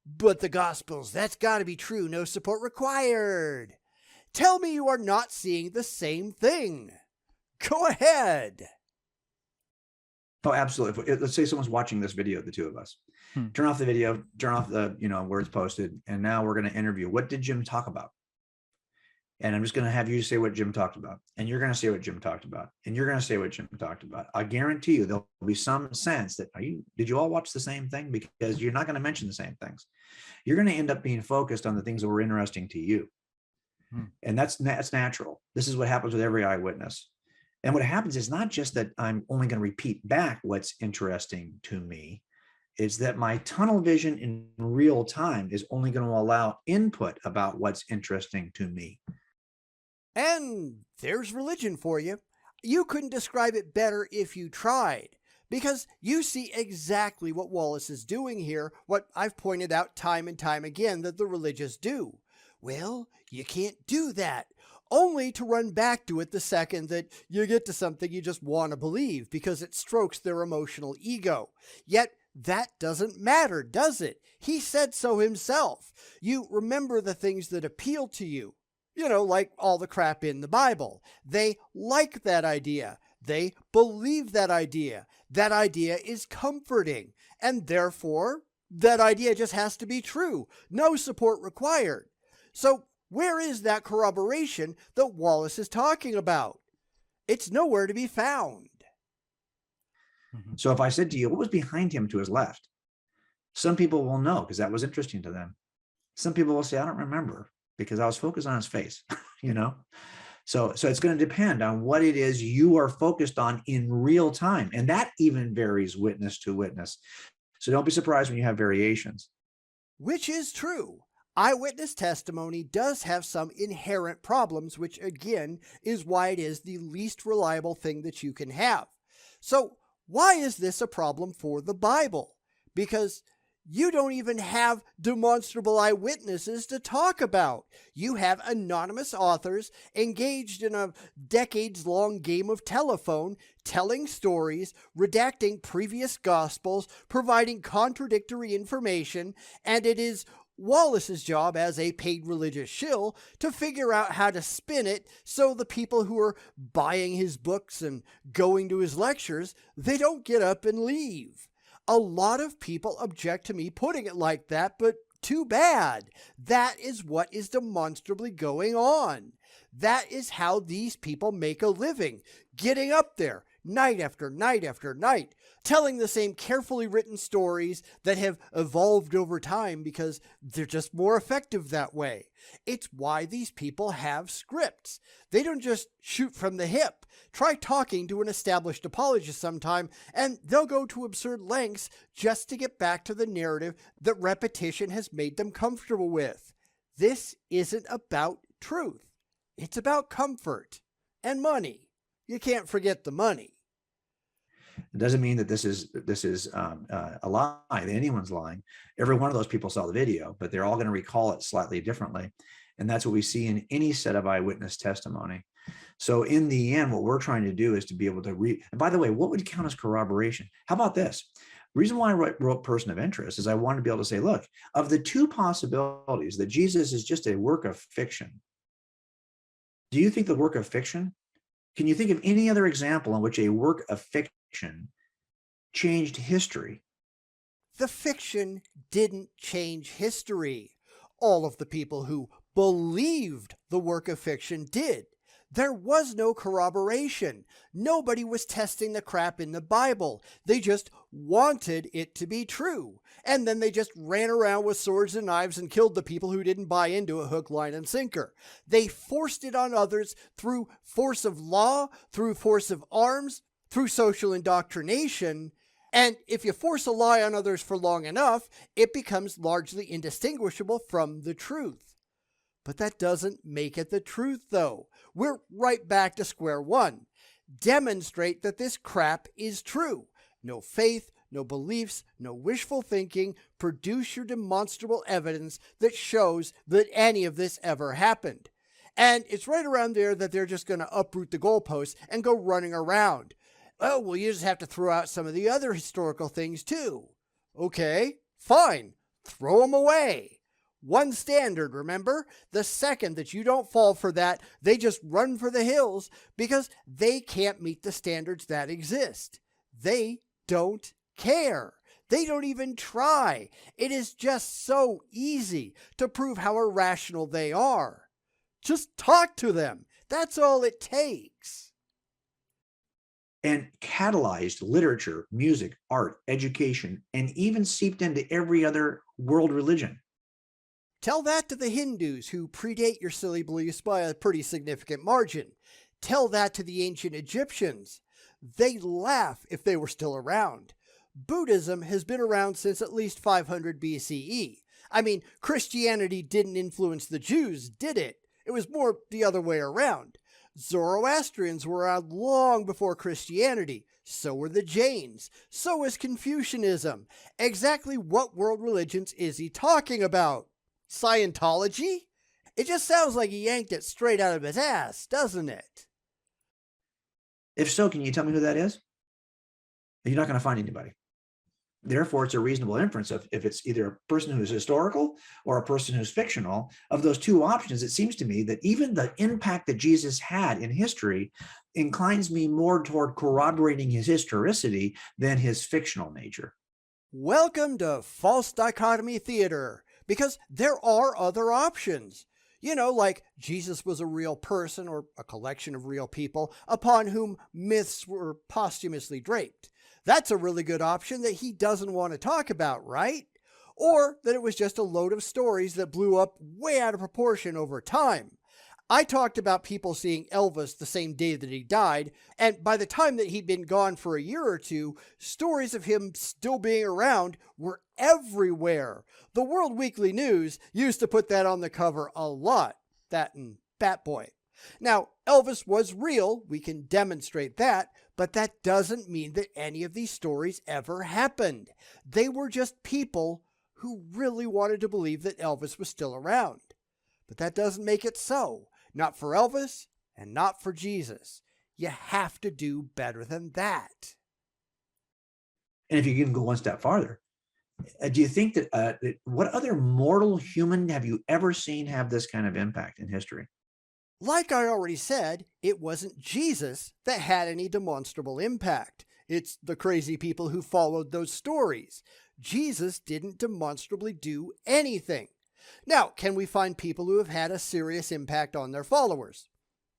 But the Gospels, that's got to be true, no support required. Tell me you are not seeing the same thing. Go ahead. Oh, absolutely. Let's say someone's watching this video, the two of us. Turn off the video, turn off the, where it's posted. And now we're going to interview. What did Jim talk about? And I'm just going to have you say what Jim talked about. And you're going to say what Jim talked about. And you're going to say what Jim talked about. I guarantee you there'll be some sense that, did you all watch the same thing? Because you're not going to mention the same things. You're going to end up being focused on the things that were interesting to you. And that's natural. This is what happens with every eyewitness. And what happens is not just that I'm only going to repeat back what's interesting to me. It's that my tunnel vision in real time is only going to allow input about what's interesting to me. And there's religion for you. You couldn't describe it better if you tried, because you see exactly what Wallace is doing here, what I've pointed out time and time again that the religious do. Well, you can't do that, only to run back to it the second that you get to something you just want to believe, because it strokes their emotional ego. Yet, that doesn't matter, does it? He said so himself. You remember the things that appeal to you. Like all the crap in the Bible. They like that idea. They believe that idea. That idea is comforting. And therefore, that idea just has to be true. No support required. So where is that corroboration that Wallace is talking about? It's nowhere to be found. So if I said to you, what was behind him to his left? Some people will know because that was interesting to them. Some people will say, I don't remember, because I was focused on his face, So it's going to depend on what it is you are focused on in real time. And that even varies witness to witness. So don't be surprised when you have variations. Which is true. Eyewitness testimony does have some inherent problems, which again is why it is the least reliable thing that you can have. So why is this a problem for the Bible? Because you don't even have demonstrable eyewitnesses to talk about. You have anonymous authors engaged in a decades-long game of telephone, telling stories, redacting previous gospels, providing contradictory information, and it is Wallace's job as a paid religious shill to figure out how to spin it so the people who are buying his books and going to his lectures, they don't get up and leave. A lot of people object to me putting it like that, but too bad. That is what is demonstrably going on. That is how these people make a living, getting up there night after night after night, telling the same carefully written stories that have evolved over time because they're just more effective that way. It's why these people have scripts. They don't just shoot from the hip. Try talking to an established apologist sometime, and they'll go to absurd lengths just to get back to the narrative that repetition has made them comfortable with. This isn't about truth. It's about comfort and money. You can't forget the money. It doesn't mean that this is a lie, that anyone's lying. Every one of those people saw the video, but they're all going to recall it slightly differently. And that's what we see in any set of eyewitness testimony. So in the end, what we're trying to do is to be able to and by the way, what would count as corroboration? How about this? Reason why I wrote person of interest is I wanted to be able to say, look, of the two possibilities that Jesus is just a work of fiction, do you think the work of fiction? Can you think of any other example in which a work of fiction changed history? The fiction didn't change history. All of the people who believed the work of fiction did. There was no corroboration. Nobody was testing the crap in the Bible. They just wanted it to be true. And then they just ran around with swords and knives and killed the people who didn't buy into it hook, line, and sinker. They forced it on others through force of law, through force of arms, through social indoctrination. And if you force a lie on others for long enough, it becomes largely indistinguishable from the truth. But that doesn't make it the truth, though. We're right back to square one. Demonstrate that this crap is true. No faith, no beliefs, no wishful thinking. Produce your demonstrable evidence that shows that any of this ever happened. And it's right around there that they're just going to uproot the goalposts and go running around. Oh, well, you just have to throw out some of the other historical things too. Okay, fine. Throw them away. One standard, remember? The second that you don't fall for that, they just run for the hills because they can't meet the standards that exist. They don't care. They don't even try. It is just so easy to prove how irrational they are. Just talk to them. That's all it takes. And catalyzed literature, music, art, education, and even seeped into every other world religion. Tell that to the Hindus, who predate your silly beliefs by a pretty significant margin. Tell that to the ancient Egyptians. They'd laugh if they were still around. Buddhism has been around since at least 500 BCE. I mean, Christianity didn't influence the Jews, did it? It was more the other way around. Zoroastrians were around long before Christianity. So were the Jains. So is Confucianism. Exactly what world religions is he talking about? Scientology? It just sounds like he yanked it straight out of his ass, doesn't it? If so, can you tell me who that is? You're not going to find anybody. Therefore, it's a reasonable inference of if it's either a person who's historical or a person who's fictional. Of those two options, it seems to me that even the impact that Jesus had in history inclines me more toward corroborating his historicity than his fictional nature. Welcome to false dichotomy theater, because there are other options. You know, like Jesus was a real person or a collection of real people upon whom myths were posthumously draped. That's a really good option that he doesn't want to talk about, right? Or that it was just a load of stories that blew up way out of proportion over time. I talked about people seeing Elvis the same day that he died, and by the time that he'd been gone for a year or two, stories of him still being around were everywhere. The World Weekly News used to put that on the cover a lot, that and Bat Boy. Now, Elvis was real, we can demonstrate that, but that doesn't mean that any of these stories ever happened. They were just people who really wanted to believe that Elvis was still around. But that doesn't make it so. Not for Elvis and not for Jesus. You have to do better than that. And if you can go one step farther, do you think that what other mortal human have you ever seen have this kind of impact in history? Like I already said, it wasn't Jesus that had any demonstrable impact. It's the crazy people who followed those stories. Jesus didn't demonstrably do anything. Now, can we find people who have had a serious impact on their followers?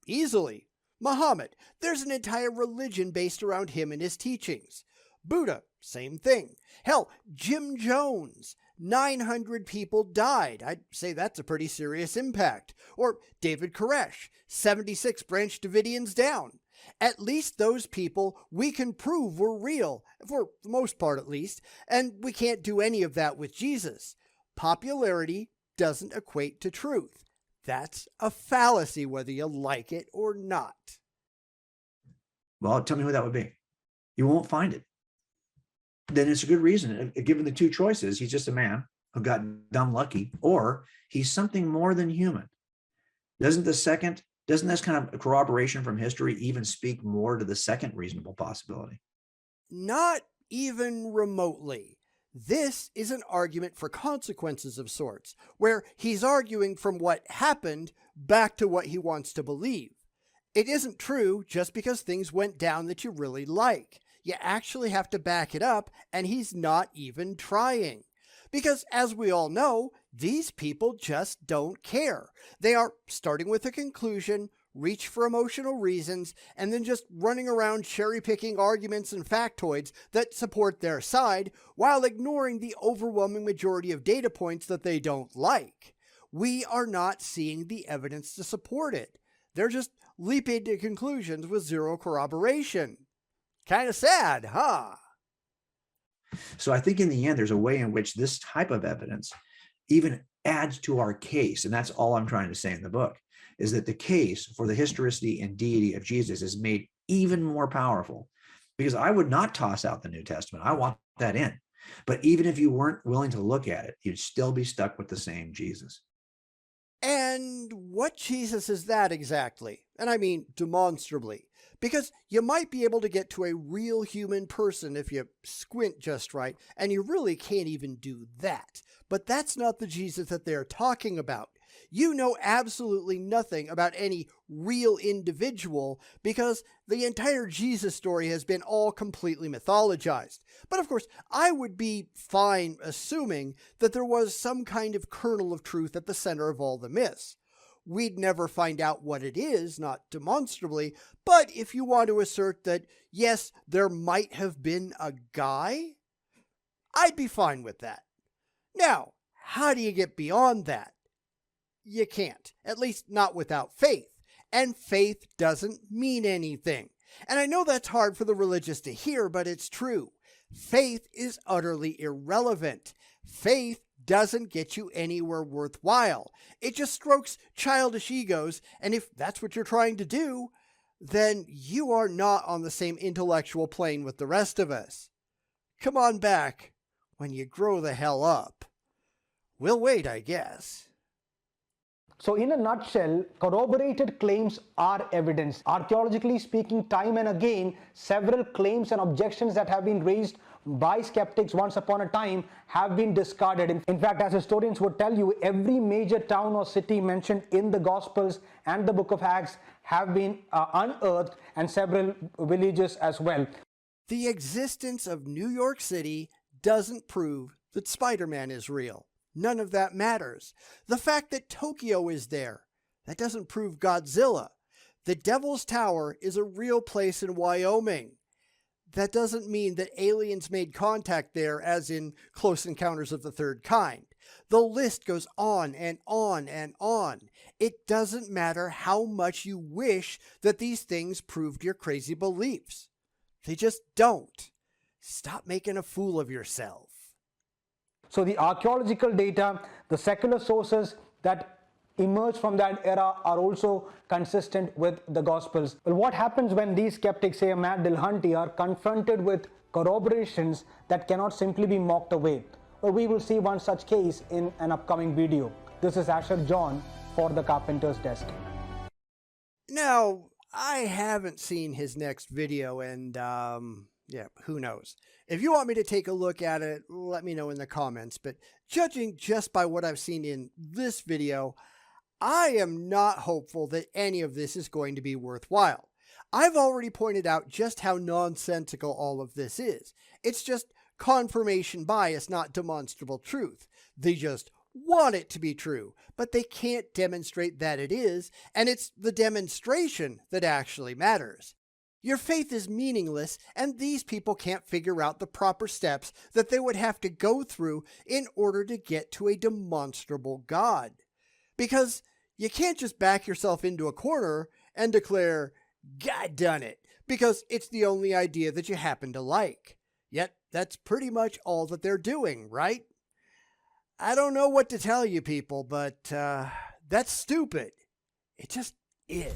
Easily. Muhammad, there's an entire religion based around him and his teachings. Buddha, same thing. Hell, Jim Jones, 900 people died. I'd say that's a pretty serious impact. Or David Koresh, 76 Branch Davidians down. At least those people we can prove were real, for the most part at least, and we can't do any of that with Jesus. Popularity doesn't equate to truth. That's a fallacy, whether you like it or not. Well, tell me who that would be. You won't find it. Then it's a good reason. Given the two choices, he's just a man who got dumb lucky, or he's something more than human. Doesn't this kind of corroboration from history even speak more to the second reasonable possibility? Not even remotely. This is an argument for consequences of sorts, where he's arguing from what happened back to what he wants to believe. It isn't true just because things went down that you really like. You actually have to back it up, and he's not even trying. Because, as we all know, these people just don't care. They are starting with a conclusion, reach for emotional reasons, and then just running around cherry-picking arguments and factoids that support their side while ignoring the overwhelming majority of data points that they don't like. We are not seeing the evidence to support it. They're just leaping to conclusions with zero corroboration. Kind of sad, huh? So I think in the end, there's a way in which this type of evidence even adds to our case. And that's all I'm trying to say in the book, is that the case for the historicity and deity of Jesus is made even more powerful, because I would not toss out the New Testament. I want that in. But even if you weren't willing to look at it, you'd still be stuck with the same Jesus. And what Jesus is that exactly? And I mean demonstrably. Because you might be able to get to a real human person if you squint just right, and you really can't even do that. But that's not the Jesus that they're talking about. You know absolutely nothing about any real individual because the entire Jesus story has been all completely mythologized. But of course, I would be fine assuming that there was some kind of kernel of truth at the center of all the myths. We'd never find out what it is, not demonstrably, but if you want to assert that, yes, there might have been a guy, I'd be fine with that. Now, how do you get beyond that? You can't, at least not without faith, and faith doesn't mean anything. And I know that's hard for the religious to hear, but it's true. Faith is utterly irrelevant. Faith doesn't get you anywhere worthwhile. It just strokes childish egos, and if that's what you're trying to do, then you are not on the same intellectual plane with the rest of us. Come on back when you grow the hell up. We'll wait, I guess. So in a nutshell, corroborated claims are evidence. Archaeologically speaking, time and again, several claims and objections that have been raised by skeptics once upon a time have been discarded. In fact, as historians would tell you, every major town or city mentioned in the Gospels and the Book of Acts have been unearthed, and several villages as well. The existence of New York City doesn't prove that Spider-Man is real. None of that matters. The fact that Tokyo is there, that doesn't prove Godzilla. The Devil's Tower is a real place in Wyoming. That doesn't mean that aliens made contact there, as in Close Encounters of the Third Kind. The list goes on and on and on. It doesn't matter how much you wish that these things proved your crazy beliefs. They just don't. Stop making a fool of yourself. So the archaeological data, the secular sources that emerge from that era are also consistent with the Gospels. Well, what happens when these skeptics, say Matt Dillahunty, are confronted with corroborations that cannot simply be mocked away? Well, we will see one such case in an upcoming video. This is Asher John for the Carpenter's Desk. Now, I haven't seen his next video, and yeah, who knows. If you want me to take a look at it, let me know in the comments. But judging just by what I've seen in this video, I am not hopeful that any of this is going to be worthwhile. I've already pointed out just how nonsensical all of this is. It's just confirmation bias, not demonstrable truth. They just want it to be true, but they can't demonstrate that it is, and it's the demonstration that actually matters. Your faith is meaningless, and these people can't figure out the proper steps that they would have to go through in order to get to a demonstrable God. Because you can't just back yourself into a corner and declare, God done it, because it's the only idea that you happen to like. Yet, that's pretty much all that they're doing, right? I don't know what to tell you people, but that's stupid. It just is.